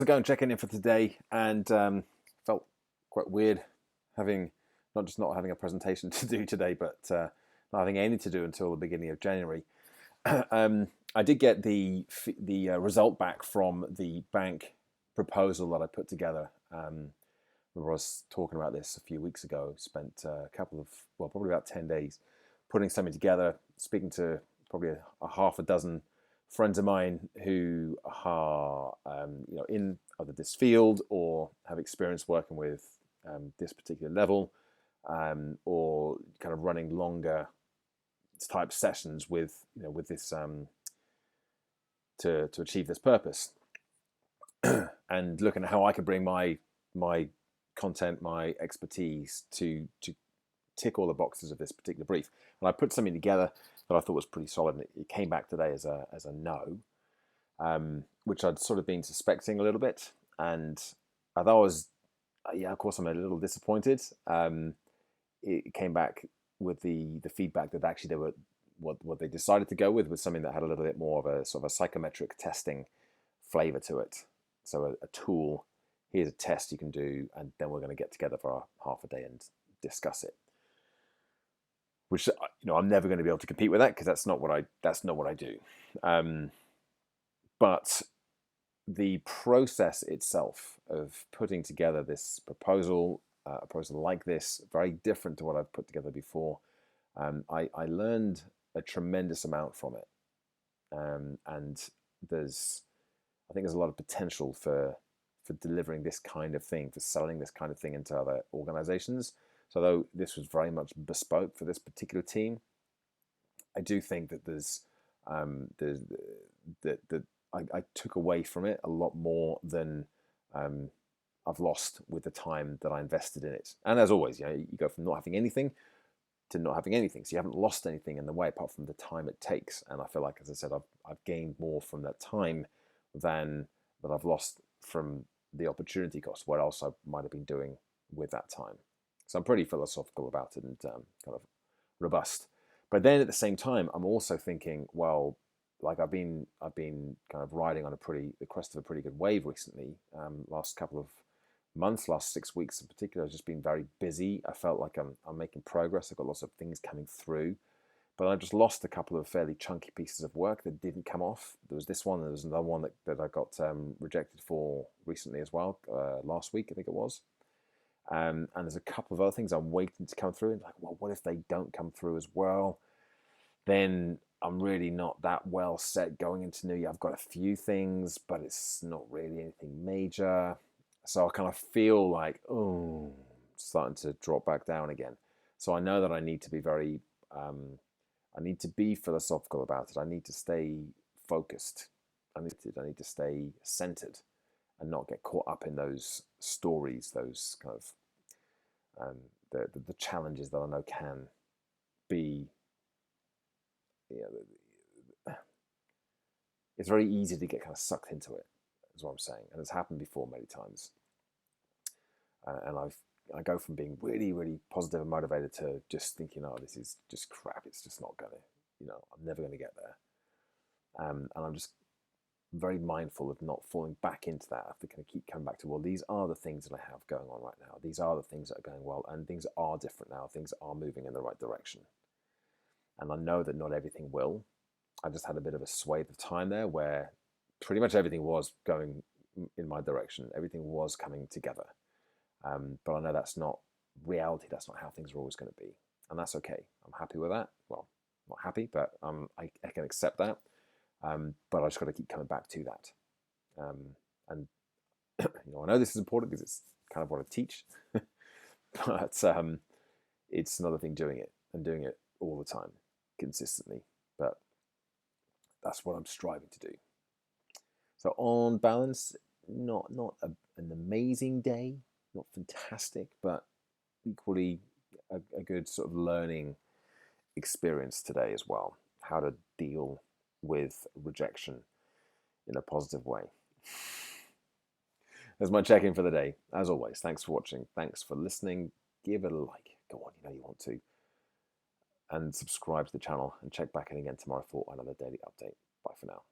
To go and check in for today, and felt quite weird having not having a presentation to do today, but not having any to do until the beginning of January. I did get the result back from the bank proposal that I put together. I was talking about this a few weeks ago. Spent a couple of probably about 10 days putting something together, speaking to probably a half a dozen friends of mine who are in either this field or have experience working with this particular level, or kind of running longer type sessions with this to achieve this purpose, and looking at how I could bring my content, my expertise to tick all the boxes of this particular brief. And I put something together that I thought was pretty solid, and it came back today as a no, which I'd sort of been suspecting a little bit. And although I was, yeah, of course, I'm a little disappointed. It came back with the feedback that actually they were what they decided to go with was something that had a little bit more of a sort of a psychometric testing flavor to it. So a tool, here's a test you can do, and then we're going to get together for half a day and discuss it. Which I'm never going to be able to compete with that, because that's not what I do. But the process itself of putting together this proposal, a proposal like this, very different to what I've put together before, I learned a tremendous amount from it, and I think there's a lot of potential for delivering this kind of thing, for selling this kind of thing into other organizations. So though this was very much bespoke for this particular team, I do think that I took away from it a lot more than I've lost with the time that I invested in it. And as always, you go from not having anything to not having anything. So you haven't lost anything in the way apart from the time it takes. And I feel like, as I said, I've gained more from that time than that I've lost from the opportunity cost, what else I might have been doing with that time. So I'm pretty philosophical about it, and kind of robust. But then at the same time, I'm also thinking, well, like I've been kind of riding on the crest of a pretty good wave recently. Last couple of months, last 6 weeks in particular, I've just been very busy. I felt like I'm making progress. I've got lots of things coming through, but I just lost a couple of fairly chunky pieces of work that didn't come off. There was this one, there was another one that I got rejected for recently as well, last week I think it was. And there's a couple of other things I'm waiting to come through. And like, well, what if they don't come through as well? Then I'm really not that well set going into New Year. I've got a few things, but it's not really anything major. So I kind of feel like, oh, starting to drop back down again. So I know that I need to be I need to be philosophical about it. I need to stay focused. I need to stay centered and not get caught up in those stories, those kind of the challenges that I know can be. It's very easy to get kind of sucked into it, is what I'm saying, and it's happened before many times. And I go from being really, really positive and motivated to just thinking, oh, this is just crap. It's just not gonna, I'm never gonna get there. And I'm just very mindful of not falling back into that. I have to kind of keep coming back to, well, these are the things that I have going on right now. These are the things that are going well, and things are different now. Things are moving in the right direction. And I know that not everything will. I just had a bit of a swathe of time there where pretty much everything was going in my direction. Everything was coming together. But I know that's not reality. That's not how things are always going to be. And that's okay. I'm happy with that. Well, not happy, but I can accept that. But I just got to keep coming back to that. And I know this is important because it's kind of what I teach. But it's another thing doing it and doing it all the time, consistently. But that's what I'm striving to do. So on balance, not an amazing day, not fantastic, but equally a good sort of learning experience today as well. How to deal with rejection in a positive way. That's my check-in for the day. As always, thanks for watching. Thanks for listening. Give it a like. Go on, you want to. And subscribe to the channel, and check back in again tomorrow for another daily update. Bye for now.